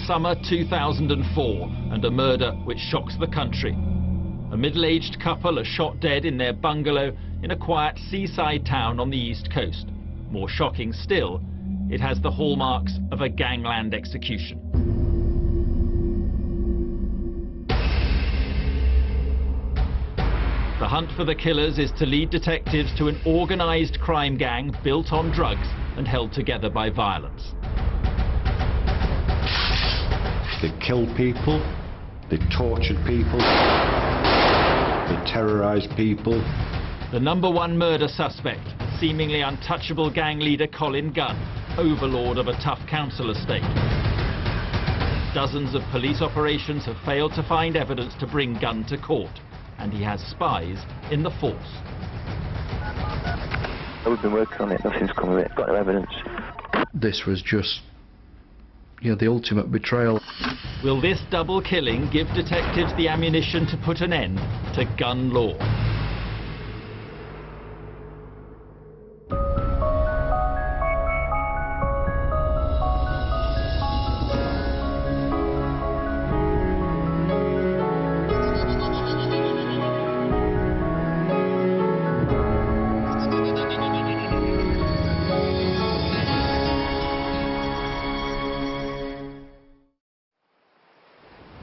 summer 2004 and a murder which shocks the country. A middle-aged couple are shot dead in their bungalow in a quiet seaside town on the east coast. More shocking still, it has the hallmarks of a gangland execution. The hunt for the killers is to lead detectives to an organised crime gang built on drugs and held together by violence. They killed people, they tortured people, they terrorised people. The #1 murder suspect, seemingly untouchable gang leader Colin Gunn, overlord of a tough council estate. Dozens of police operations have failed to find evidence to bring Gunn to court, and he has spies in the force. We've been working on it, nothing's come of it, got no evidence. This was just, the ultimate betrayal. Will this double killing give detectives the ammunition to put an end to gun law?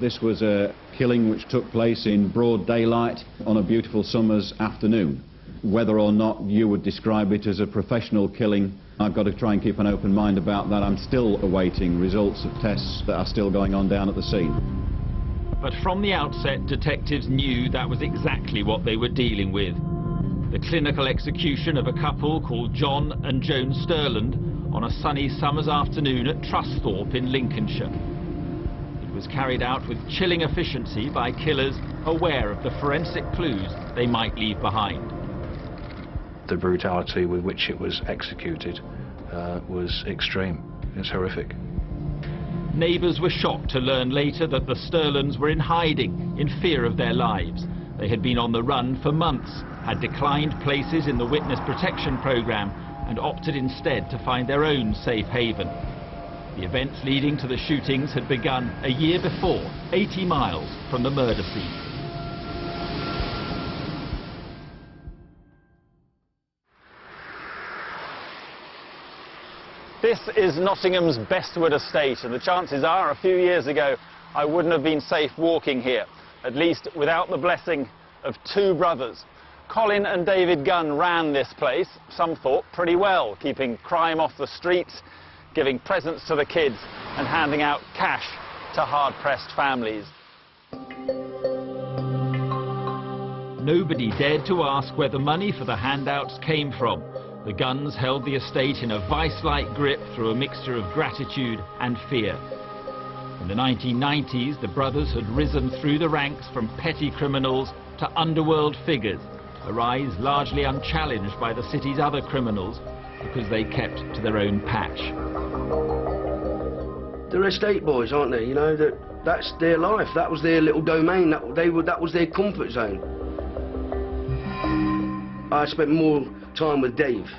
This was a killing which took place in broad daylight on a beautiful summer's afternoon. Whether or not you would describe it as a professional killing, I've got to try and keep an open mind about that. I'm still awaiting results of tests that are still going on down at the scene. But from the outset, detectives knew that was exactly what they were dealing with. The clinical execution of a couple called John and Joan Sterland on a sunny summer's afternoon at Trusthorpe in Lincolnshire. Was carried out with chilling efficiency by killers aware of the forensic clues they might leave behind. The brutality with which it was executed was extreme. It's horrific. Neighbours were shocked to learn later that the Sterlands were in hiding in fear of their lives. They had been on the run for months, had declined places in the witness protection programme and opted instead to find their own safe haven. The events leading to the shootings had begun a year before, 80 miles from the murder scene. This is Nottingham's Bestwood estate, and the chances are a few years ago I wouldn't have been safe walking here, at least without the blessing of two brothers. Colin and David Gunn ran this place, some thought pretty well, keeping crime off the streets, giving presents to the kids and handing out cash to hard-pressed families. Nobody dared to ask where the money for the handouts came from. The Gunns held the estate in a vice-like grip through a mixture of gratitude and fear. In the 1990s, the brothers had risen through the ranks from petty criminals to underworld figures, a rise largely unchallenged by the city's other criminals, because they kept to their own patch. They're estate boys, aren't they? That's their life. That was their little domain. That was their comfort zone. I spent more time with Dave,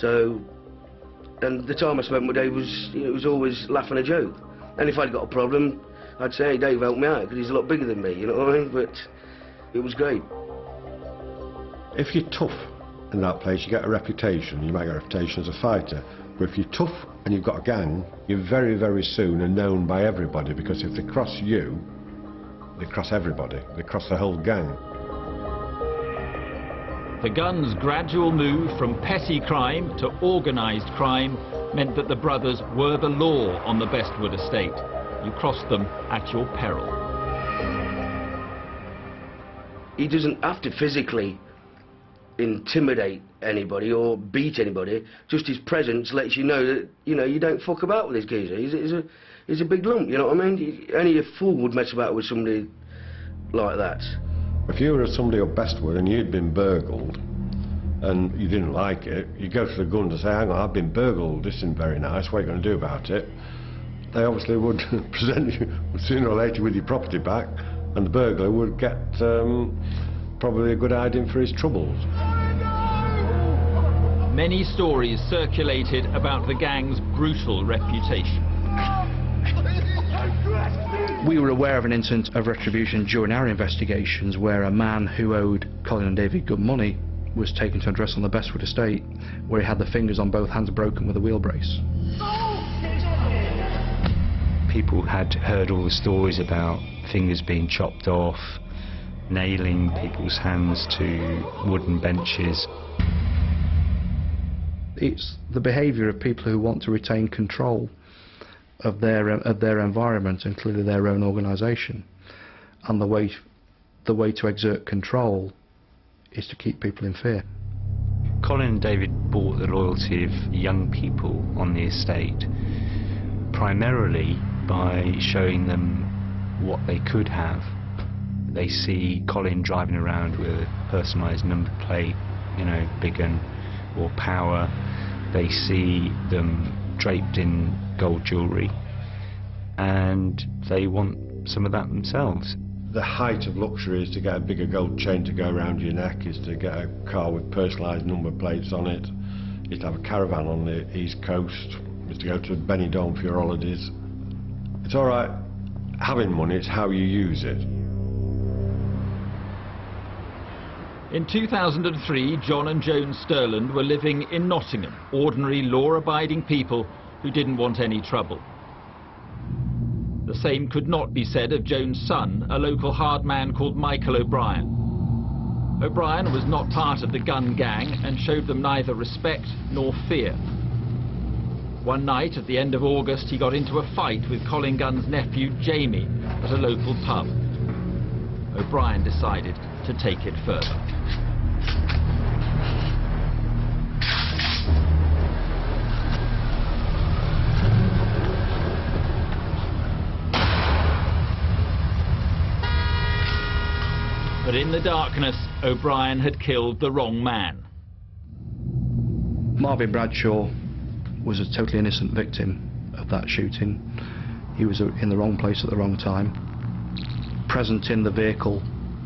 and the time I spent with Dave was, it was always laughing a joke. And if I'd got a problem, I'd say, "Hey, Dave, help me out," because he's a lot bigger than me. You know what I mean? But it was great. If you're tough in that place, you get a reputation. You might get a reputation as a fighter, but if you're tough and you've got a gang, you very, very soon are known by everybody, because if they cross you, they cross everybody. They cross the whole gang. The Gunns' gradual move from petty crime to organised crime meant that the brothers were the law on the Bestwood estate. You crossed them at your peril. He doesn't have to physically intimidate anybody or beat anybody. Just his presence lets you know that, you don't fuck about with this geezer. He's a big lump, you know what I mean? Only a fool would mess about with somebody like that. If you were somebody at Bestwood and you'd been burgled and you didn't like it, you go to the gun to say, "Hang on, I've been burgled, this isn't very nice, what are you going to do about it?" They obviously would present you sooner or later with your property back, and the burglar would get probably a good hiding for his troubles. Many stories circulated about the gang's brutal reputation. We were aware of an incident of retribution during our investigations where a man who owed Colin and David Gunn money was taken to address on the Bestwood estate, where he had the fingers on both hands broken with a wheel brace. People had heard all the stories about fingers being chopped off, nailing people's hands to wooden benches. It's the behaviour of people who want to retain control of their environment and clearly their own organisation, and the way to exert control is to keep people in fear. Colin and David bought the loyalty of young people on the estate primarily by showing them what they could have. They see Colin driving around with a personalised number plate, you know, big Gun or Power. They see them draped in gold jewellery, and they want some of that themselves. The height of luxury is to get a bigger gold chain to go around your neck, is to get a car with personalised number plates on it, is to have a caravan on the East Coast, is to go to Benidorm for your holidays. It's all right having money, it's how you use it. In 2003, John and Joan Sterland were living in Nottingham, ordinary law-abiding people who didn't want any trouble. The same could not be said of Joan's son, a local hard man called Michael O'Brien. O'Brien was not part of the Gunn gang and showed them neither respect nor fear. One night at the end of August, he got into a fight with Colin Gunn's nephew Jamie at a local pub. O'Brien decided to take it further. But in the darkness, O'Brien had killed the wrong man. Marvin Bradshaw was a totally innocent victim of that shooting. He was in the wrong place at the wrong time. Present in the vehicle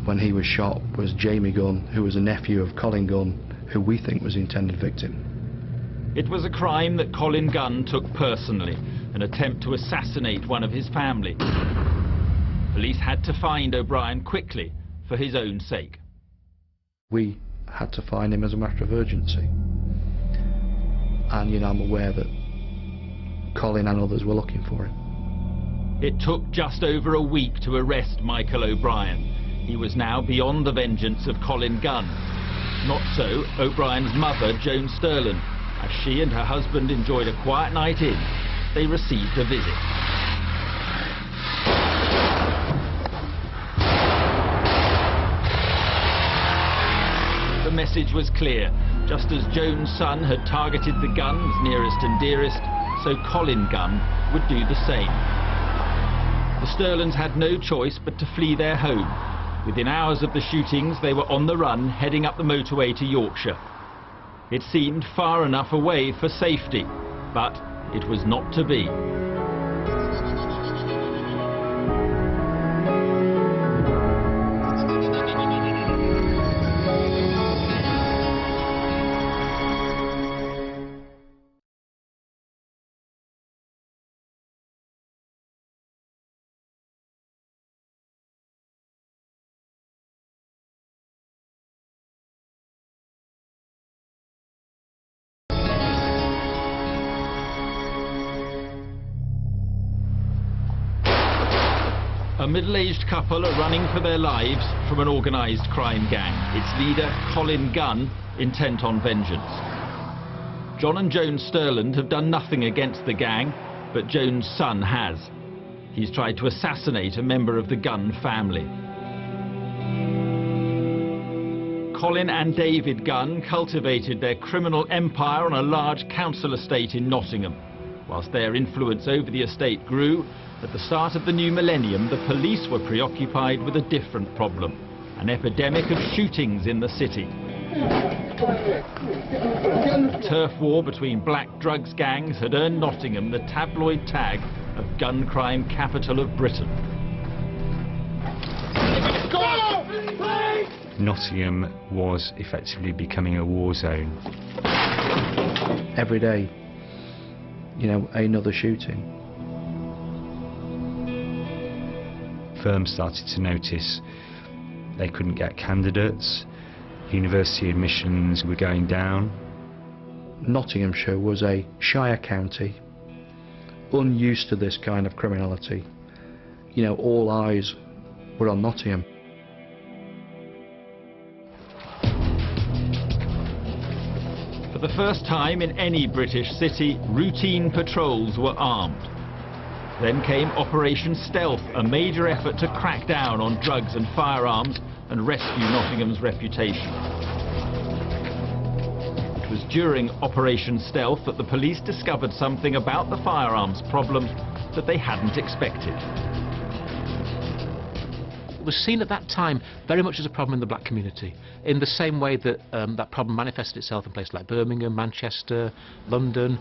when he was shot was Jamie Gunn, who was a nephew of Colin Gunn, who we think was the intended victim. It was a crime that Colin Gunn took personally, an attempt to assassinate one of his family. Police had to find O'Brien quickly for his own sake. We had to find him as a matter of urgency. And, you know, I'm aware that Colin and others were looking for him. It took just over a week to arrest Michael O'Brien. He was now beyond the vengeance of Colin Gunn. Not so O'Brien's mother, Joan Sterland. As she and her husband enjoyed a quiet night in, they received a visit. The message was clear. Just as Joan's son had targeted the Gunn's nearest and dearest, so Colin Gunn would do the same. The Sterlands had no choice but to flee their home. Within hours of the shootings, they were on the run, heading up the motorway to Yorkshire. It seemed far enough away for safety, but it was not to be. A middle-aged couple are running for their lives from an organised crime gang. Its leader, Colin Gunn, intent on vengeance. John and Joan Sterland have done nothing against the gang, but Joan's son has. He's tried to assassinate a member of the Gunn family. Colin and David Gunn cultivated their criminal empire on a large council estate in Nottingham. Whilst their influence over the estate grew, at the start of the new millennium, the police were preoccupied with a different problem, an epidemic of shootings in the city. A turf war between black drugs gangs had earned Nottingham the tabloid tag of gun crime capital of Britain. Nottingham was effectively becoming a war zone. Every day, you know, another shooting. firms started to notice they couldn't get candidates, university admissions were going down. Nottinghamshire was a shire county, unused to this kind of criminality. You know, all eyes were on Nottingham. For the first time in any British city, routine patrols were armed. Then came Operation Stealth, a major effort to crack down on drugs and firearms and rescue Nottingham's reputation. It was during Operation Stealth that the police discovered something about the firearms problem that they hadn't expected. It was seen at that time very much as a problem in the black community, in the same way that that problem manifested itself in places like Birmingham, Manchester, London.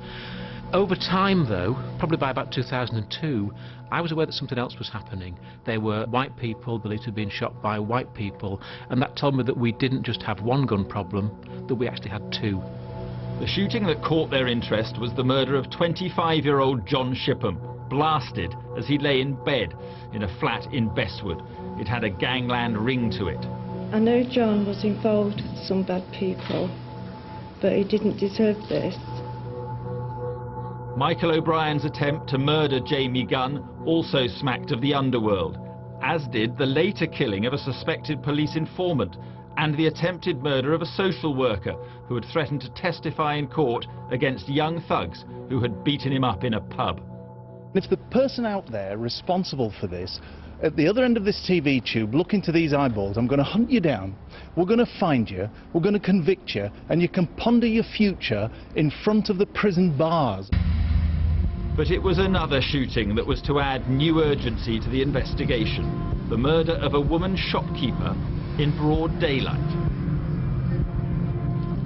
Over time, though, probably by about 2002, I was aware that something else was happening. There were white people believed to have been shot by white people, and that told me that we didn't just have one gun problem, that we actually had two. The shooting that caught their interest was the murder of 25-year-old John Shipham, blasted as he lay in bed in a flat in Bestwood. It had a gangland ring to it. I know John was involved with some bad people, but he didn't deserve this. Michael O'Brien's attempt to murder Jamie Gunn also smacked of the underworld, as did the later killing of a suspected police informant and the attempted murder of a social worker who had threatened to testify in court against young thugs who had beaten him up in a pub. If the person out there responsible for this, at the other end of this TV tube, look into these eyeballs, I'm going to hunt you down, we're going to find you, we're going to convict you, and you can ponder your future in front of the prison bars. But it was another shooting that was to add new urgency to the investigation. The murder of a woman shopkeeper in broad daylight.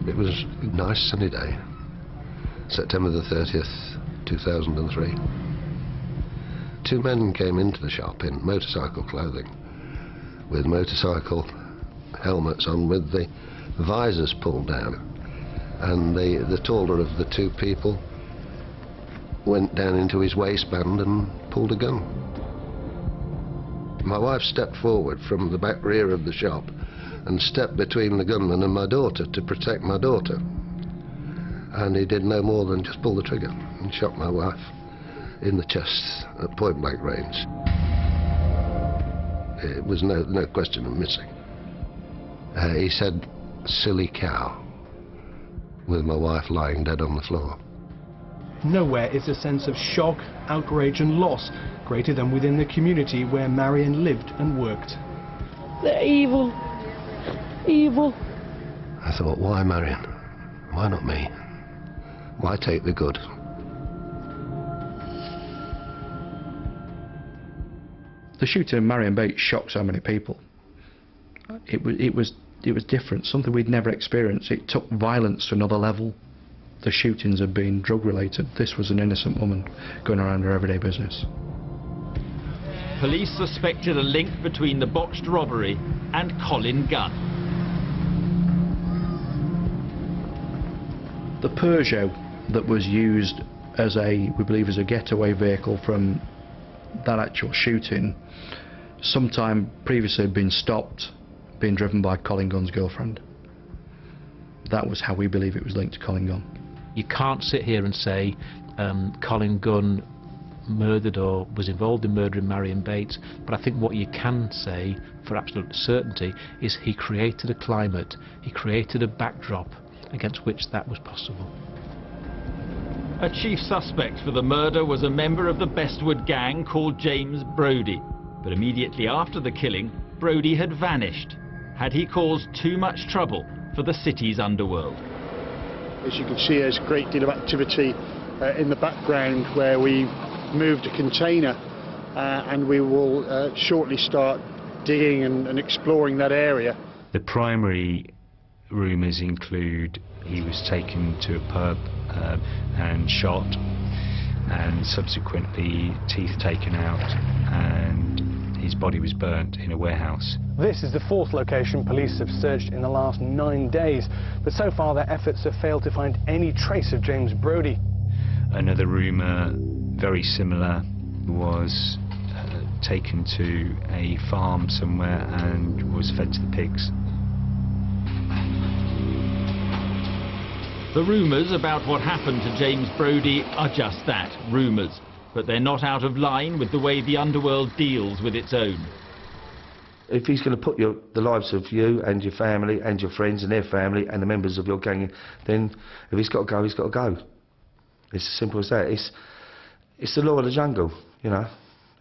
It was a nice sunny day, September the 30th, 2003. Two men came into the shop in motorcycle clothing, with motorcycle helmets on, with the visors pulled down. And the taller of the two people went down into his waistband and pulled a gun. My wife stepped forward from the back rear of the shop and stepped between the gunman and my daughter to protect my daughter. And he did no more than just pull the trigger and shot my wife in the chest at point blank range. It was no question of missing. He said, "Silly cow," with my wife lying dead on the floor. Nowhere is a sense of shock, outrage and loss greater than within the community where Marion lived and worked. They're evil. Evil. I thought, why Marion? Why not me? Why take the good? The shooting of Marion Bates shocked so many people. It was different, something we'd never experienced. It took violence to another level. The shootings had been drug related. This was an innocent woman going around her everyday business. Police suspected a link between the botched robbery and Colin Gunn. The Peugeot that was used as we believe as a getaway vehicle from that actual shooting, sometime previously had been stopped, being driven by Colin Gunn's girlfriend. That was how we believe it was linked to Colin Gunn. You can't sit here and say Colin Gunn murdered or was involved in murdering Marion Bates, but I think what you can say for absolute certainty is he created a climate, he created a backdrop against which that was possible. A chief suspect for the murder was a member of the Bestwood gang called James Brodie, but immediately after the killing, Brodie had vanished. Had he caused too much trouble for the city's underworld? As you can see, there's a great deal of activity in the background where we moved a container and we will shortly start digging and exploring that area. The primary rumours include he was taken to a pub and shot, and subsequently teeth taken out, and his body was burnt in a warehouse. This is the fourth location police have searched in the last 9 days, but so far their efforts have failed to find any trace of James Brodie. Another rumour, very similar, was taken to a farm somewhere and was fed to the pigs. The rumours about what happened to James Brodie are just that, rumours, but they're not out of line with the way the underworld deals with its own. If he's going to put the lives of you and your family and your friends and their family and the members of your gang, then if he's got to go, he's got to go. It's as simple as that. It's the law of the jungle, you know.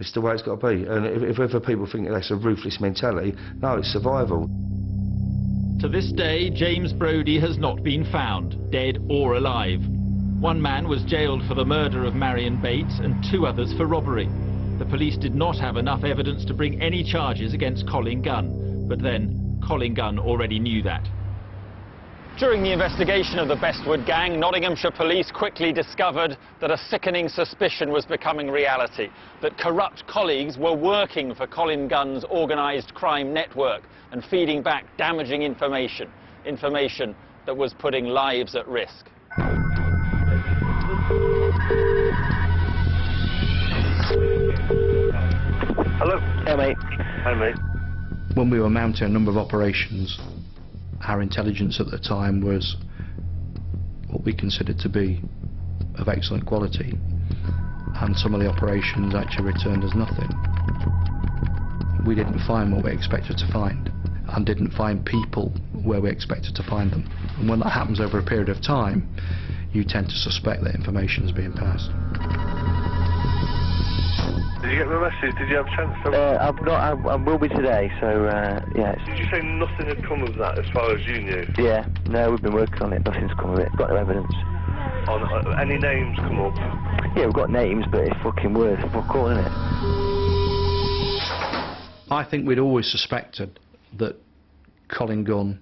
It's the way it's got to be. And if ever people think that's a ruthless mentality, no, it's survival. To this day, James Brodie has not been found, dead or alive. One man was jailed for the murder of Marion Bates and 2 others for robbery. The police did not have enough evidence to bring any charges against Colin Gunn, but then Colin Gunn already knew that. During the investigation of the Bestwood gang, Nottinghamshire police quickly discovered that a sickening suspicion was becoming reality, that corrupt colleagues were working for Colin Gunn's organised crime network and feeding back damaging information that was putting lives at risk. Hello? Hey, mate. Hi, mate. When we were mounting a number of operations, our intelligence at the time was what we considered to be of excellent quality, and some of the operations actually returned as nothing. We didn't find what we expected to find, and didn't find people where we expected to find them. And when that happens over a period of time, you tend to suspect that information is being passed. Did you get my message? Did you have a chance to... I will be today, so, yeah. Did you say nothing had come of that as far as you knew? Yeah, no, we've been working on it, nothing's come of it, got no evidence. On, any names come up? Yeah, we've got names, but it's fucking worth fuck all, isn't it? I think we'd always suspected that Colin Gunn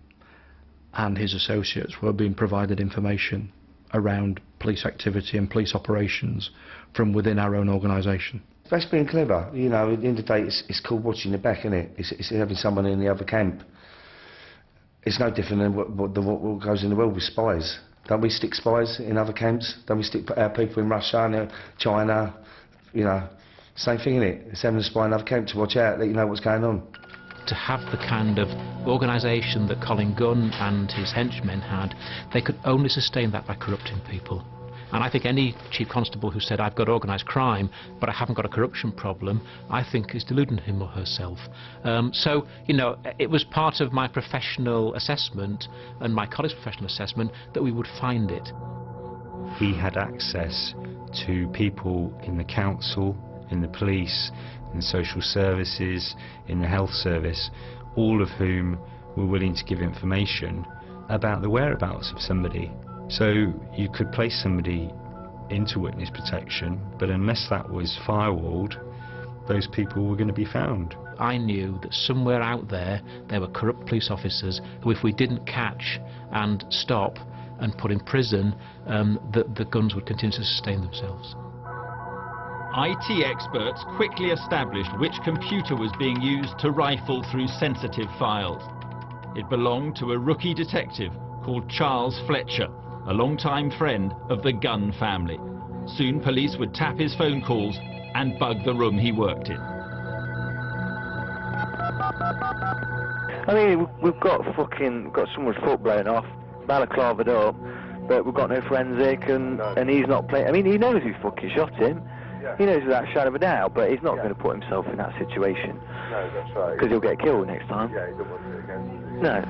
and his associates were being provided information around police activity and police operations from within our own organisation. That's being clever, you know. At the end of the day, it's called watching the back, isn't it? It's having someone in the other camp. It's no different than what goes in the world with spies. Don't we stick spies in other camps? Don't we stick our people in Russia and China? You know, same thing, isn't it? It's having a spy in another camp to watch out, let you know what's going on. To have the kind of organisation that Colin Gunn and his henchmen had, they could only sustain that by corrupting people. And I think any chief constable who said, I've got organised crime, but I haven't got a corruption problem, I think is deluding him or herself. So, you know, it was part of my professional assessment and my colleagues' professional assessment that we would find it. He had access to people in the council, in the police, in social services, in the health service, all of whom were willing to give information about the whereabouts of somebody. So you could place somebody into witness protection, but unless that was firewalled, those people were going to be found. I knew that somewhere out there were corrupt police officers who, if we didn't catch and stop and put in prison, the guns would continue to sustain themselves. IT experts quickly established which computer was being used to rifle through sensitive files. It belonged to a rookie detective called Charles Fletcher, a long-time friend of the Gunn family. Soon police would tap his phone calls and bug the room he worked in. I mean, we've got someone's foot blown off, balaclavaed up, but we've got no forensic, and he's not playing. I mean, he knows who fucking shot him. Yeah. He knows without a shadow of a doubt, but he's not going to put himself in that situation. No, that's right. Because he'll get killed next time. Yeah, he doesn't want to do it again. No.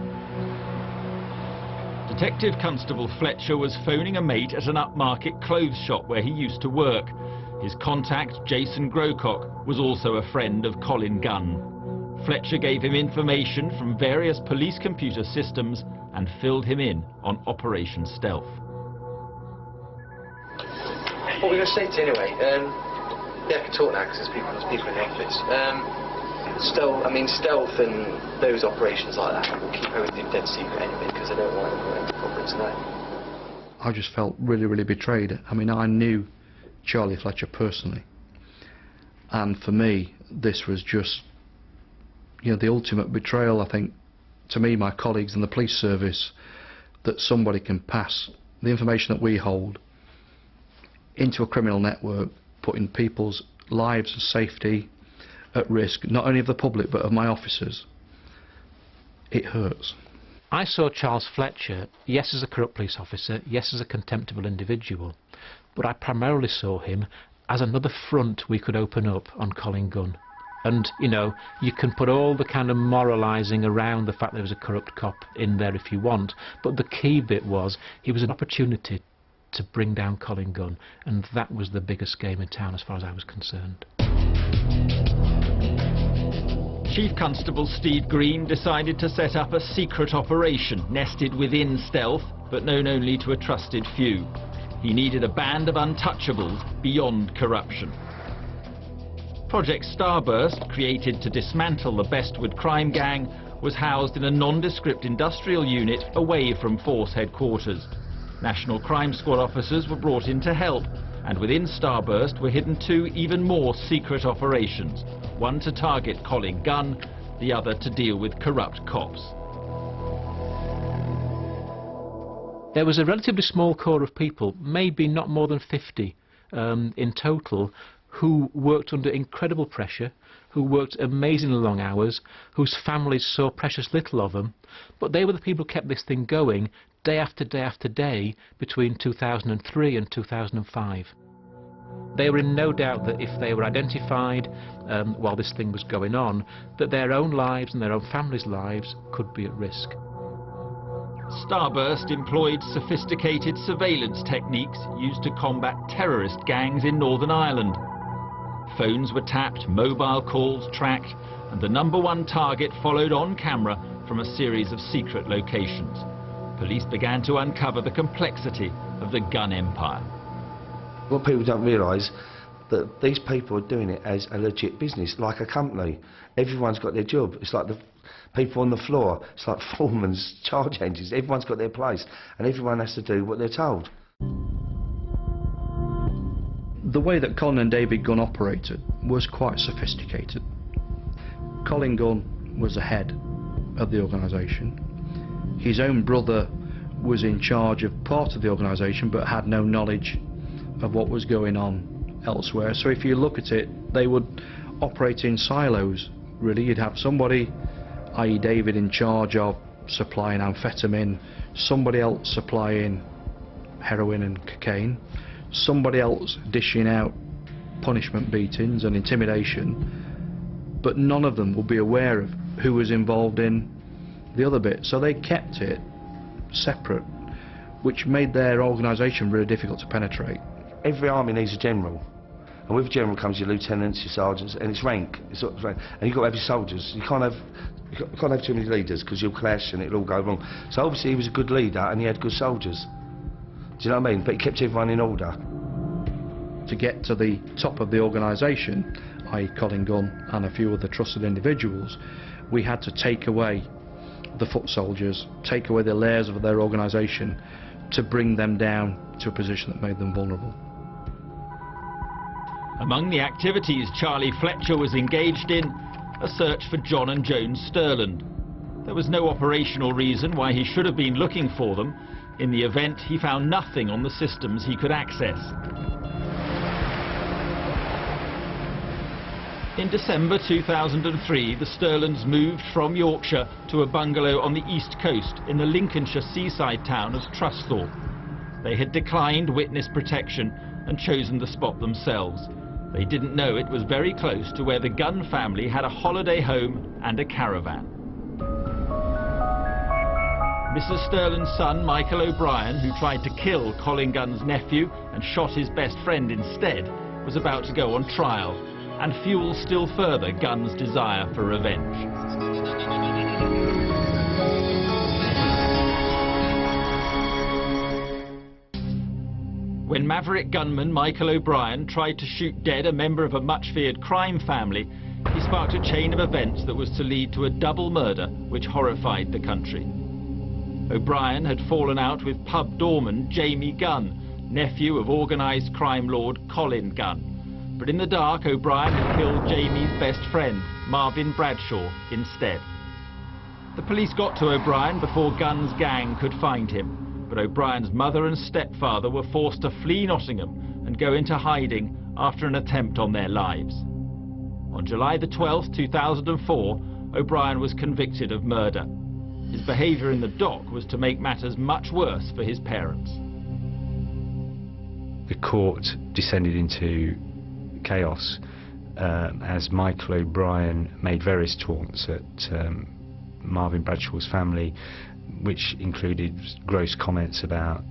Detective Constable Fletcher was phoning a mate at an upmarket clothes shop where he used to work. His contact, Jason Grocock, was also a friend of Colin Gunn. Fletcher gave him information from various police computer systems and filled him in on Operation Stealth. What were we going to say to you anyway? Yeah, I can talk now because there's people in the office. Stealth and those operations like that, we'll keep everything dead secret anyway because I don't want anyone in the public to know. I just felt really, really betrayed. I mean, I knew Charlie Fletcher personally, and for me, this was just, you know, the ultimate betrayal, I think, to me, my colleagues in the police service, that somebody can pass the information that we hold into a criminal network, putting people's lives and safety, at risk, not only of the public but of my officers, it hurts. I saw Charles Fletcher, yes as a corrupt police officer, yes as a contemptible individual, but I primarily saw him as another front we could open up on Colin Gunn. And, you know, you can put all the kind of moralising around the fact there was a corrupt cop in there if you want, but the key bit was he was an opportunity to bring down Colin Gunn, and that was the biggest game in town as far as I was concerned. Chief Constable Steve Green decided to set up a secret operation nested within stealth, but known only to a trusted few. He needed a band of untouchables beyond corruption. Project Starburst, created to dismantle the Bestwood crime gang, was housed in a nondescript industrial unit away from force headquarters. National Crime Squad officers were brought in to help, and within Starburst were hidden two even more secret operations, one to target Colin Gunn, the other to deal with corrupt cops. There was a relatively small core of people, maybe not more than 50 in total, who worked under incredible pressure, who worked amazingly long hours, whose families saw precious little of them, but they were the people who kept this thing going day after day after day between 2003 and 2005. They were in no doubt that if they were identified while this thing was going on, that their own lives and their own families' lives could be at risk. Starburst employed sophisticated surveillance techniques used to combat terrorist gangs in Northern Ireland. Phones were tapped, mobile calls tracked, and the number one target followed on camera from a series of secret locations. Police began to uncover the complexity of the gun empire. What people don't realise, that these people are doing it as a legit business, like a company. Everyone's got their job. It's like the people on the floor. It's like foremen's charge engines. Everyone's got their place, and everyone has to do what they're told. The way that Colin and David Gunn operated was quite sophisticated. Colin Gunn was the head of the organisation. His own brother was in charge of part of the organisation but had no knowledge of what was going on elsewhere. So if you look at it, they would operate in silos, really. You'd have somebody, i.e. David, in charge of supplying amphetamine, somebody else supplying heroin and cocaine, somebody else dishing out punishment beatings and intimidation, but none of them would be aware of who was involved in the other bit. So they kept it separate, which made their organisation really difficult to penetrate. Every army needs a general, and with a general comes your lieutenants, your sergeants, and it's rank. It's sort of rank. And you've got to have your soldiers. You can't have too many leaders because you'll clash and it'll all go wrong. So obviously he was a good leader and he had good soldiers. Do you know what I mean? But he kept everyone in order. To get to the top of the organisation, i.e. Colin Gunn and a few other trusted individuals, we had to take away the foot soldiers, take away the layers of their organisation to bring them down to a position that made them vulnerable. Among the activities Charlie Fletcher was engaged in, a search for John and Joan Sterland. There was no operational reason why he should have been looking for them. In the event, he found nothing on the systems he could access. In December 2003, the Sterlands moved from Yorkshire to a bungalow on the east coast in the Lincolnshire seaside town of Trusthorpe. They had declined witness protection and chosen the spot themselves. They didn't know it was very close to where the Gunn family had a holiday home and a caravan. Mrs. Sterland's son, Michael O'Brien, who tried to kill Colin Gunn's nephew and shot his best friend instead, was about to go on trial and fuel still further Gunn's desire for revenge. When maverick gunman Michael O'Brien tried to shoot dead a member of a much-feared crime family, he sparked a chain of events that was to lead to a double murder which horrified the country. O'Brien had fallen out with pub doorman Jamie Gunn, nephew of organised crime lord Colin Gunn. But in the dark, O'Brien had killed Jamie's best friend, Marvin Bradshaw, instead. The police got to O'Brien before Gunn's gang could find him, but O'Brien's mother and stepfather were forced to flee Nottingham and go into hiding after an attempt on their lives. On July the 12th, 2004, O'Brien was convicted of murder. His behaviour in the dock was to make matters much worse for his parents. The court descended into chaos as Michael O'Brien made various taunts at Marvin Bradshaw's family, which included gross comments about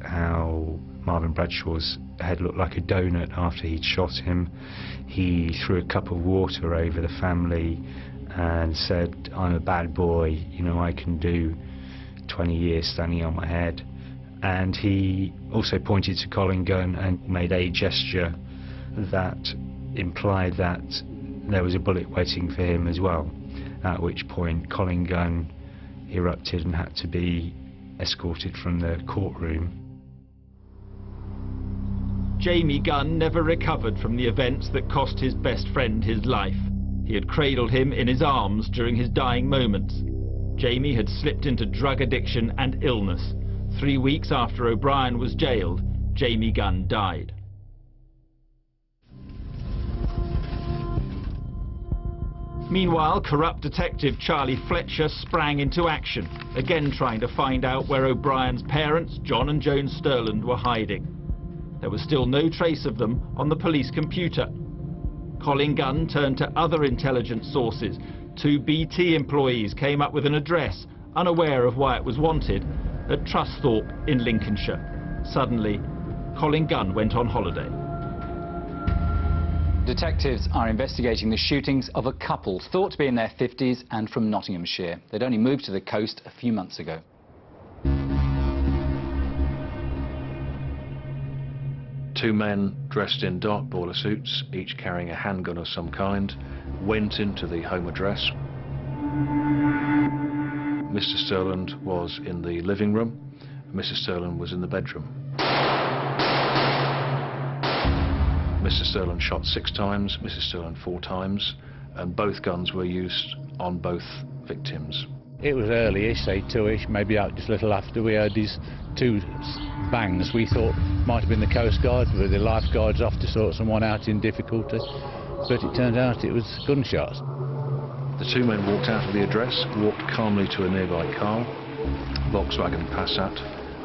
how Marvin Bradshaw's head looked like a donut after he'd shot him. He threw a cup of water over the family and said, "I'm a bad boy, you know, I can do 20 years standing on my head." And he also pointed to Colin Gunn and made a gesture that implied that there was a bullet waiting for him as well, at which point Colin Gunn erupted and had to be escorted from the courtroom. Jamie Gunn never recovered from the events that cost his best friend his life. He had cradled him in his arms during his dying moments. Jamie had slipped into drug addiction and illness. 3 weeks after O'Brien was jailed, Jamie Gunn died. Meanwhile, corrupt detective Charlie Fletcher sprang into action, again trying to find out where O'Brien's parents, John and Joan Sterland, were hiding. There was still no trace of them on the police computer. Colin Gunn turned to other intelligence sources. 2 BT employees came up with an address, unaware of why it was wanted, at Trusthorpe in Lincolnshire. Suddenly, Colin Gunn went on holiday. Detectives are investigating the shootings of a couple thought to be in their 50s and from Nottinghamshire. They'd only moved to the coast a few months ago. Two men dressed in dark boiler suits, each carrying a handgun of some kind, went into the home address. Mr. Sterland was in the living room, Mrs. Sterland was in the bedroom. Mr. Sterland shot 6 times, Mrs. Sterland 4 times, and both guns were used on both victims. It was early-ish, say 2-ish, maybe out just a little after we heard these 2 bangs. We thought might have been the Coast Guard, with the lifeguards off to sort someone out in difficulty. But it turned out it was gunshots. The 2 men walked out of the address, walked calmly to a nearby car, Volkswagen Passat.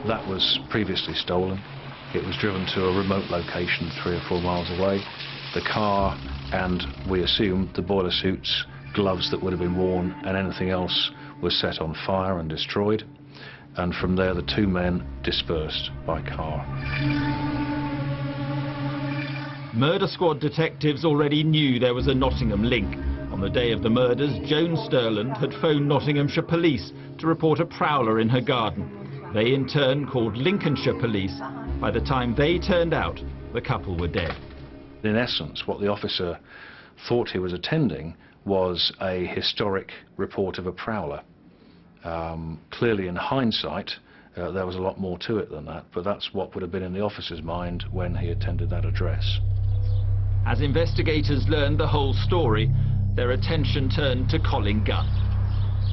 That was previously stolen. It was driven to a remote location 3 or 4 miles away. The car and, we assumed, the boiler suits, gloves that would have been worn and anything else was set on fire and destroyed. And from there the 2 men dispersed by car. Murder squad detectives already knew there was a Nottingham link. On the day of the murders, Joan Sterland had phoned Nottinghamshire police to report a prowler in her garden. They in turn called Lincolnshire police. By the time they turned out, the couple were dead. In essence, what the officer thought he was attending was a historic report of a prowler. Clearly, in hindsight, there was a lot more to it than that, but that's what would have been in the officer's mind when he attended that address. As investigators learned the whole story, their attention turned to Colin Gunn.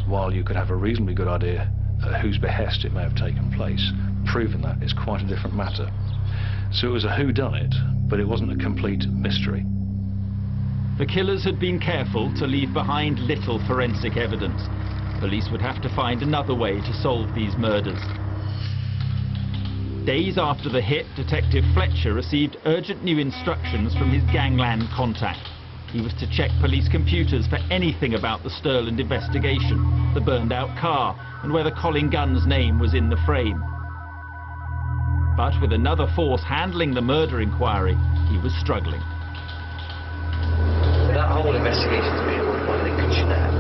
While you could have a reasonably good idea at whose behest it may have taken place, proving that is quite a different matter. So it was a whodunit, but it wasn't a complete mystery. The killers had been careful to leave behind little forensic evidence. Police would have to find another way to solve these murders. Days after the hit, Detective Fletcher received urgent new instructions from his gangland contact. He was to check police computers for anything about the Sterland investigation, the burned-out car, and whether Colin Gunn's name was in the frame. But with another force handling the murder inquiry, he was struggling. That whole investigation's been run by Lincolnshire now.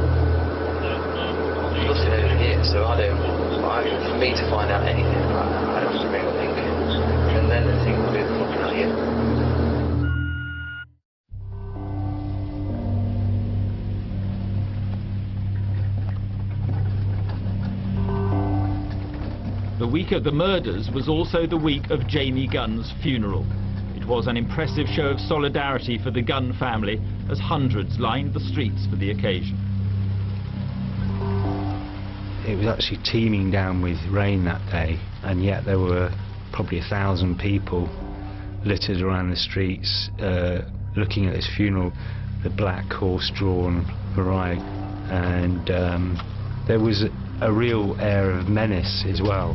Nothing over here, so for me to find out anything about that, I'd have to ring up Lincoln. And then the thing will be the fucking hell here. The week of the murders was also the week of Jamie Gunn's funeral. It was an impressive show of solidarity for the Gunn family as hundreds lined the streets for the occasion. It was actually teeming down with rain that day, and yet there were probably 1,000 people littered around the streets looking at this funeral. the black horse-drawn variety, and there was a real air of menace as well.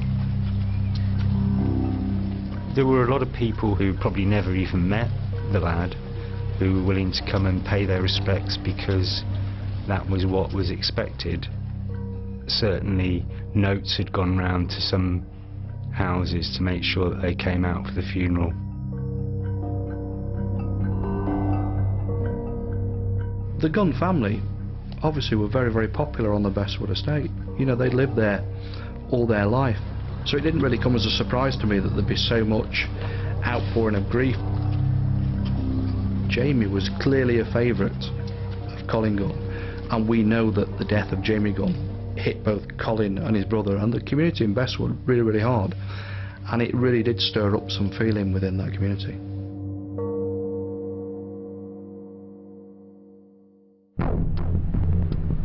There were a lot of people who probably never even met the lad who were willing to come and pay their respects because that was what was expected. Certainly notes had gone round to some houses to make sure that they came out for the funeral. The Gunn family obviously were very, very popular on the Bestwood estate. You know, they lived there all their life. So it didn't really come as a surprise to me that there'd be so much outpouring of grief. Jamie was clearly a favourite of Colin Gunn, and we know that the death of Jamie Gunn hit both Colin and his brother and the community in Bestwood really, really hard, and it really did stir up some feeling within that community.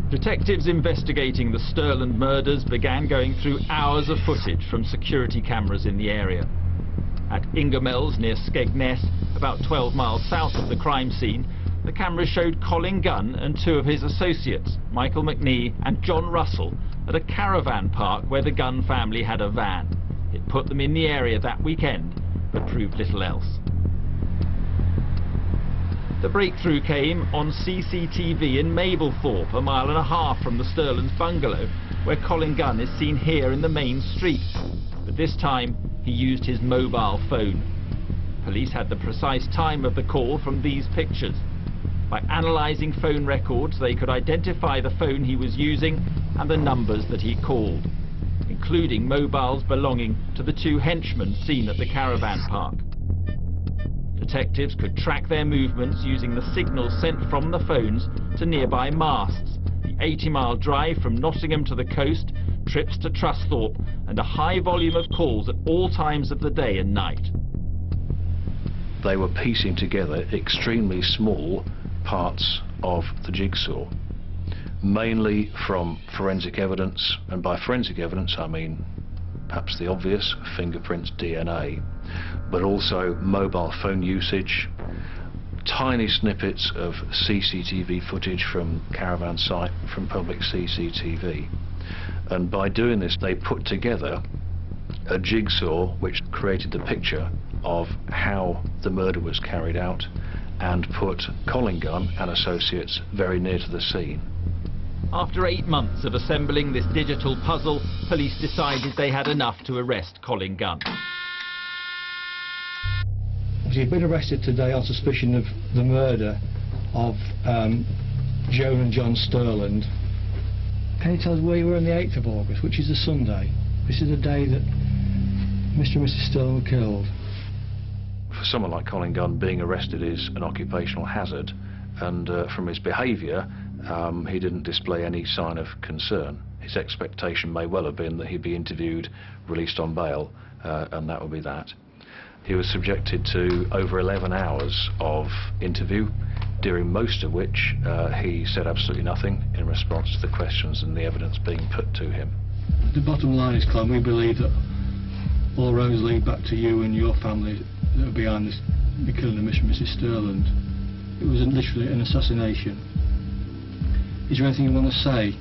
Detectives investigating the Stirland murders began going through hours of footage from security cameras in the area. At Ingermells near Skegness, about 12 miles south of the crime scene, the cameras showed Colin Gunn and two of his associates, Michael McNee and John Russell, at a caravan park where the Gunn family had a van. It put them in the area that weekend, but proved little else. The breakthrough came on CCTV in Mablethorpe, a mile and a half from the Stirland's bungalow, where Colin Gunn is seen here in the main street. But this time, he used his mobile phone. Police had the precise time of the call from these pictures. By analysing phone records, they could identify the phone he was using and the numbers that he called, including mobiles belonging to the two henchmen seen at the caravan park. Detectives could track their movements using the signals sent from the phones to nearby masts, the 80-mile drive from Nottingham to the coast, trips to Trusthorpe, and a high volume of calls at all times of the day and night. They were piecing together extremely small parts of the jigsaw, mainly from forensic evidence, and by forensic evidence I mean perhaps the obvious, fingerprints, DNA, but also mobile phone usage, tiny snippets of CCTV footage from caravan site, from public CCTV. And by doing this, they put together a jigsaw which created the picture of how the murder was carried out and put Colin Gunn and associates very near to the scene. After 8 months of assembling this digital puzzle, police decided they had enough to arrest Colin Gunn. He's been arrested today on suspicion of the murder of Joan and John Stirland. Can you tell us where you were on the 8th of August, which is a Sunday? This is the day that Mr. and Mrs. Stirland were killed. For someone like Colin Gunn, being arrested is an occupational hazard, and from his behaviour, he didn't display any sign of concern. His expectation may well have been that he'd be interviewed, released on bail, and that would be that. He was subjected to over 11 hours of interview, during most of which he said absolutely nothing in response to the questions and the evidence being put to him. The bottom line is, Colin, we believe that all roads lead back to you and your family that were behind this, the killing of Mr. and Mrs. Stirland. It was literally an assassination. Is there anything you want to say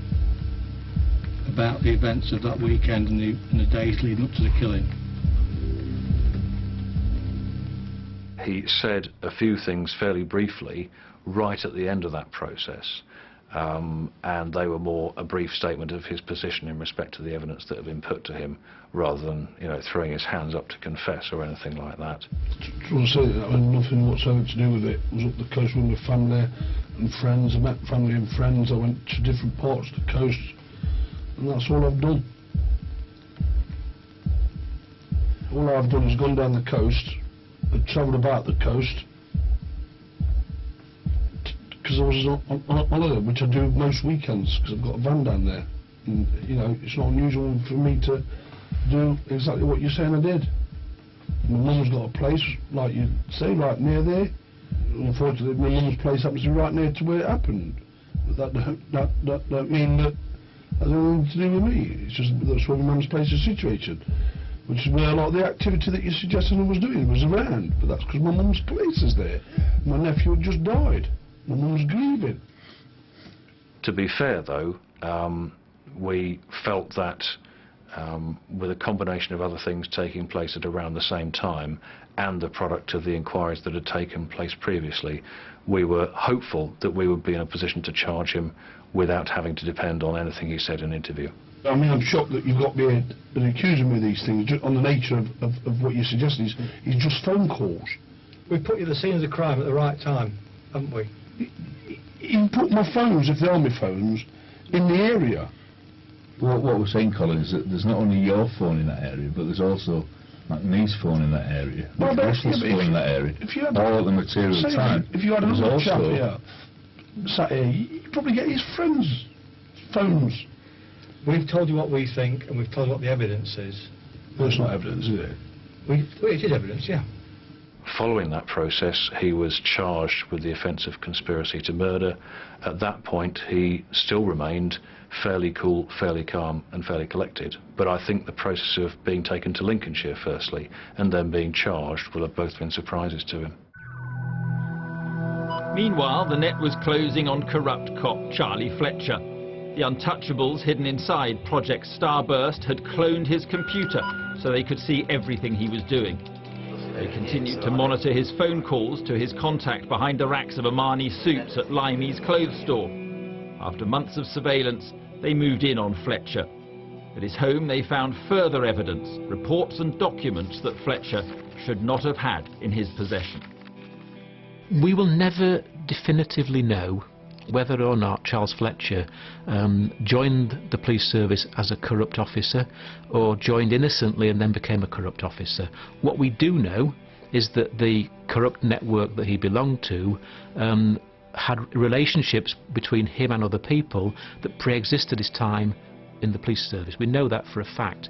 about the events of that weekend and the days leading up to the killing? He said a few things fairly briefly right at the end of that process, and they were more a brief statement of his position in respect to the evidence that had been put to him, rather than, you know, throwing his hands up to confess or anything like that. I want to say that had nothing whatsoever to do with it. I was up the coast with my family and friends. I met family and friends. I went to different parts of the coast, and that's all I've done. All I've done is gone down the coast and travelled about the coast, because I was on holiday, which I do most weekends, because I've got a van down there. And, you know, it's not unusual for me to do exactly what you're saying I did. My mum's got a place, like you say, right near there. Unfortunately, my mum's place happens to be right near to where it happened. But that don't mean that has anything to do with me. It's just that's where my mum's place is situated, which is where a lot of the activity that you're suggesting I was doing was around. But that's because my mum's place is there. My nephew had just died. My mum was grieving. To be fair, though, we felt that with a combination of other things taking place at around the same time and the product of the inquiries that had taken place previously, we were hopeful that we would be in a position to charge him without having to depend on anything he said in an interview. I mean, I'm shocked that you've got me and accusing me of these things on the nature of what you're suggesting. It's just phone calls. We've put you at the scene of the crime at the right time, haven't we? You put my phones, if they are my phones, in the area. What we're saying, Colin, is that there's not only your phone in that area, but there's also McNee's phone in that area, Russell's phone in that area, all at the material time. If you had another chap here, sat here, you'd probably get his friends' phones. We've told you what we think, and we've told you what the evidence is. Well, it's not evidence, is it? It is evidence, yeah. Following that process, he was charged with the offence of conspiracy to murder. At that point, he still remained fairly cool, fairly calm and fairly collected. But I think the process of being taken to Lincolnshire firstly and then being charged will have both been surprises to him. Meanwhile, the net was closing on corrupt cop Charlie Fletcher. The untouchables hidden inside Project Starburst had cloned his computer so they could see everything he was doing. They continued to monitor his phone calls to his contact behind the racks of Armani suits at Limey's clothes store. After months of surveillance, they moved in on Fletcher. At his home, they found further evidence, reports and documents that Fletcher should not have had in his possession. We will never definitively know whether or not Charles Fletcher joined the police service as a corrupt officer or joined innocently and then became a corrupt officer. What we do know is that the corrupt network that he belonged to had relationships between him and other people that pre-existed his time in the police service. We know that for a fact.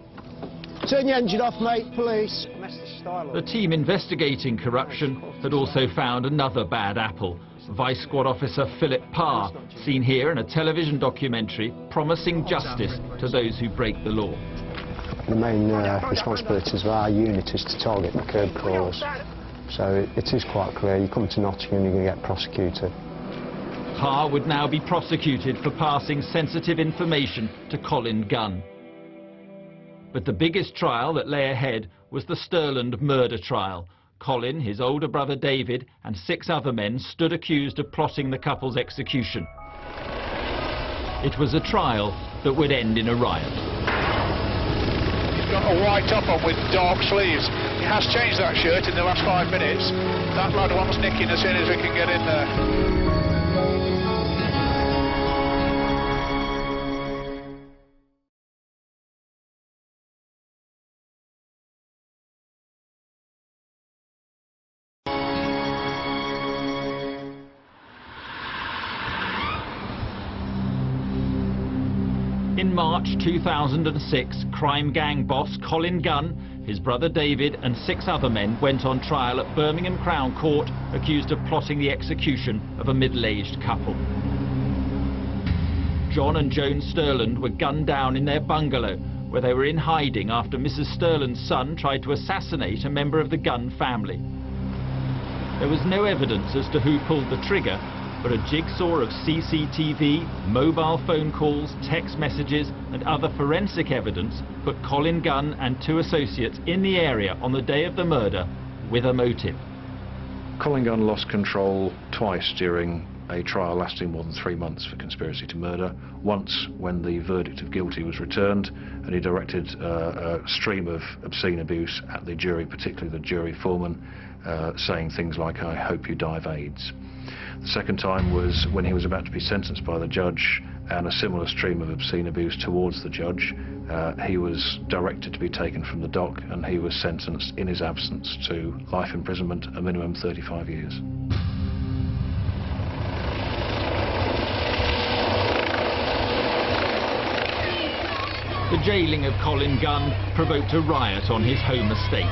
Turn your engine off, mate, police. The team investigating corruption had also found another bad apple. Vice Squad Officer Philip Parr, seen here in a television documentary promising justice to those who break the law. The main responsibilities of our unit is to target the curb crawlers. So it is quite clear, you come to Nottingham, you're going to get prosecuted. Parr would now be prosecuted for passing sensitive information to Colin Gunn. But the biggest trial that lay ahead was the Stirland murder trial. Colin, his older brother David, and 6 other men stood accused of plotting the couple's execution. It was a trial that would end in a riot. He's got a white top on with dark sleeves. He has changed that shirt in the last 5 minutes. That lad wants nicking as soon as we can get in there. In March 2006, crime gang boss Colin Gunn, his brother David and 6 other men went on trial at Birmingham Crown Court accused of plotting the execution of a middle-aged couple. John and Joan Stirland were gunned down in their bungalow where they were in hiding after Mrs. Stirland's son tried to assassinate a member of the Gunn family. There was no evidence as to who pulled the trigger, but a jigsaw of CCTV, mobile phone calls, text messages and other forensic evidence put Colin Gunn and 2 associates in the area on the day of the murder with a motive. Colin Gunn lost control twice during a trial lasting more than 3 months for conspiracy to murder. Once when the verdict of guilty was returned and he directed a stream of obscene abuse at the jury, particularly the jury foreman, saying things like, "I hope you die of AIDS." The second time was when he was about to be sentenced by the judge, and a similar stream of obscene abuse towards the judge. He was directed to be taken from the dock and he was sentenced in his absence to life imprisonment, a minimum 35 years. The jailing of Colin Gunn provoked a riot on his home estate.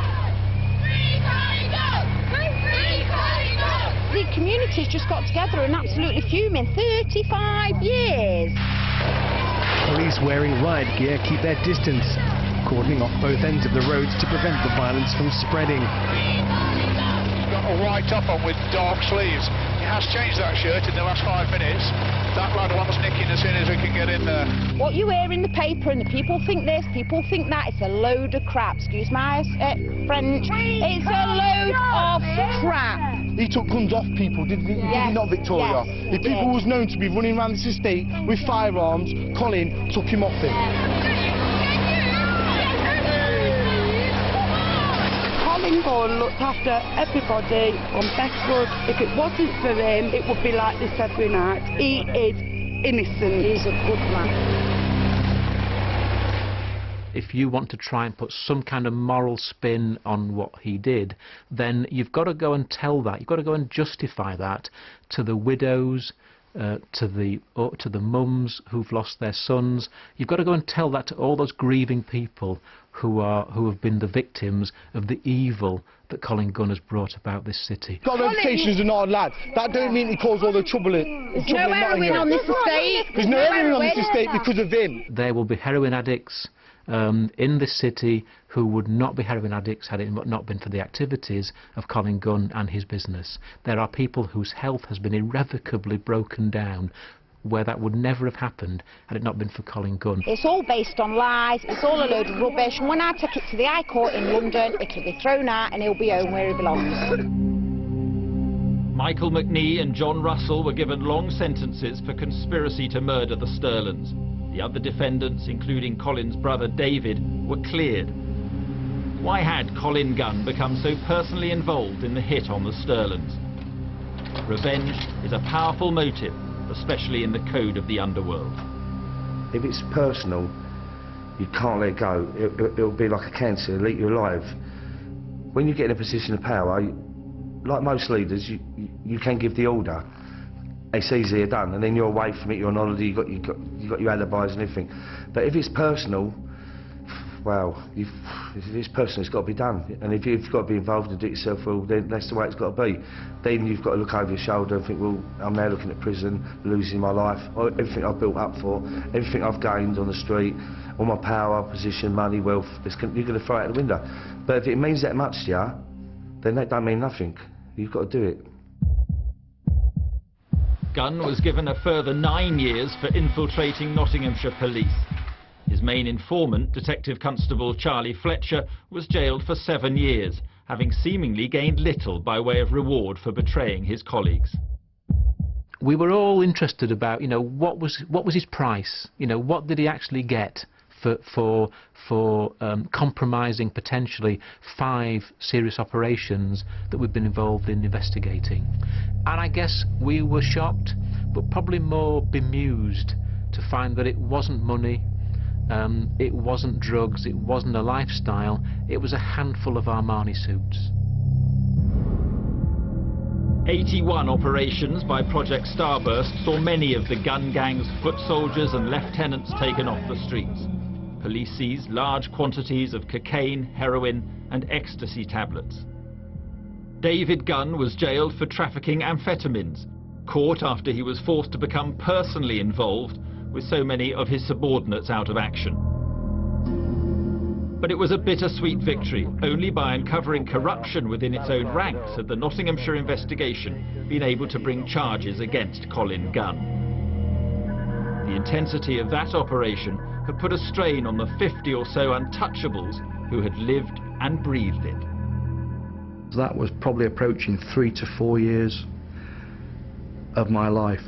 The community's just got together and absolutely fuming. 35 years. Police wearing riot gear keep their distance, cordoning off both ends of the roads to prevent the violence from spreading. We've got got a white top on with dark sleeves. He has changed that shirt in the last 5 minutes. That lad wants nicking as soon as we can get in there. What you hear in the paper and the people think this, people think that, it's a load of crap. Excuse my French. It's a load of crap. He took guns off people, did he not, Victoria? Yes, if people was known to be running around this estate with firearms, Colin took him off him. Colin Gunn looked after everybody on Bestwood. If it wasn't for him, it would be like this every night. He is innocent. He's a good man. If you want to try and put some kind of moral spin on what he did, then you've got to go and tell that. You've got to go and justify that to the widows, to the mums who've lost their sons. You've got to go and tell that to all those grieving people who have been the victims of the evil that Colin Gunn has brought about this city. Got a reputation as an odd lad. That don't mean he caused all the trouble in There's no heroin on this estate. There's no heroin on this estate because of him. There will be heroin addicts in this city who would not be heroin addicts had it not been for the activities of Colin Gunn and his business. There are people whose health has been irrevocably broken down where that would never have happened had it not been for Colin Gunn. It's all based on lies, it's all a load of rubbish, and when I take it to the High Court in London, it'll be thrown out and he'll be home where he belongs. Michael McNee and John Russell were given long sentences for conspiracy to murder the Sterlands. The other defendants, including Colin's brother David, were cleared. Why had Colin Gunn become so personally involved in the hit on the Sterlands? Revenge is a powerful motive, especially in the code of the underworld. If it's personal, you can't let go. It'll be like a cancer, it'll eat you alive. When you get in a position of power, like most leaders, you can give the order. It's easier done, and then you're away from it, you're on holiday, you've got your alibis and everything. But if it's personal, well, if it's personal, it's got to be done. And if you've got to be involved and do it yourself, well, then that's the way it's got to be. Then you've got to look over your shoulder and think, well, I'm now looking at prison, losing my life, everything I've built up for, everything I've gained on the street, all my power, position, money, wealth, you're going to throw it out the window. But if it means that much to you, then that don't mean nothing. You've got to do it. Gunn was given a further 9 years for infiltrating Nottinghamshire police. His main informant, Detective Constable Charlie Fletcher, was jailed for 7 years, having seemingly gained little by way of reward for betraying his colleagues. We were all interested about, what was his price? What did he actually get for compromising potentially 5 serious operations that we've been involved in investigating. And I guess we were shocked, but probably more bemused to find that it wasn't money, it wasn't drugs, it wasn't a lifestyle, it was a handful of Armani suits. 81 operations by Project Starburst saw many of the gun gang's foot soldiers and lieutenants taken off the streets. Police seized large quantities of cocaine, heroin and ecstasy tablets. David Gunn was jailed for trafficking amphetamines, caught after he was forced to become personally involved with so many of his subordinates out of action. But it was a bittersweet victory. Only by uncovering corruption within its own ranks had the Nottinghamshire investigation been able to bring charges against Colin Gunn. The intensity of that operation had put a strain on the 50 or so untouchables who had lived and breathed it. That was probably approaching 3 to 4 years of my life,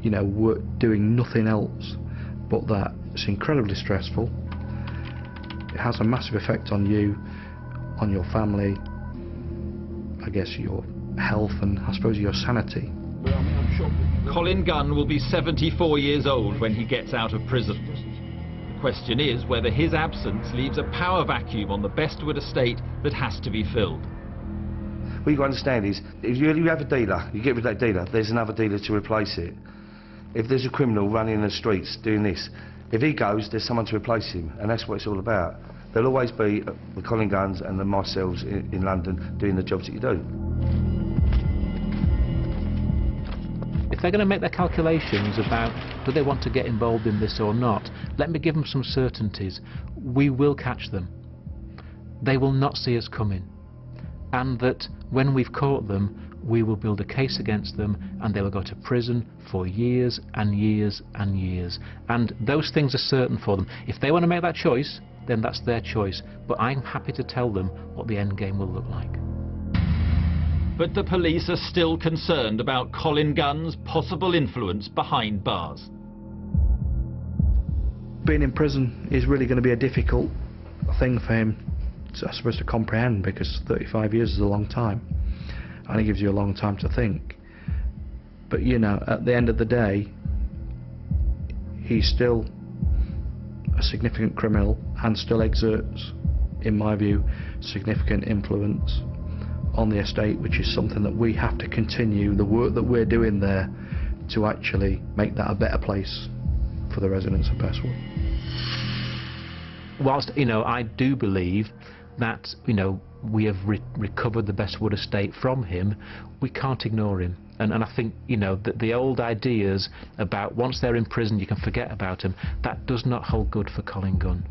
doing nothing else but that. It's incredibly stressful. It has a massive effect on you, on your family, I guess your health and I suppose your sanity. Colin Gunn will be 74 years old when he gets out of prison. The question is whether his absence leaves a power vacuum on the Bestwood estate that has to be filled. What you've got to understand is, if you have a dealer, you get rid of that dealer, there's another dealer to replace it. If there's a criminal running in the streets doing this, if he goes, there's someone to replace him, and that's what it's all about. There'll always be the Colin Gunns and the myself in London doing the jobs that you do. If they're going to make their calculations about whether they want to get involved in this or not, let me give them some certainties. We will catch them. They will not see us coming. and that when we've caught them, we will build a case against them and they will go to prison for years and years and years. And those things are certain for them. If they want to make that choice, then that's their choice. But I'm happy to tell them what the end game will look like. But the police are still concerned about Colin Gunn's possible influence behind bars. Being in prison is really going to be a difficult thing for him, I suppose, to comprehend, because 35 years is a long time. And it gives you a long time to think. But you know, at the end of the day, he's still a significant criminal and still exerts, in my view, significant influence on the estate, which is something that we have to continue the work that we're doing there to actually make that a better place for the residents of Bestwood. Whilst, you know, I do believe that, you know, we have recovered the Bestwood estate from him, we can't ignore him. And I think, you know, that the old ideas about once they're in prison you can forget about him, that does not hold good for Colin Gunn.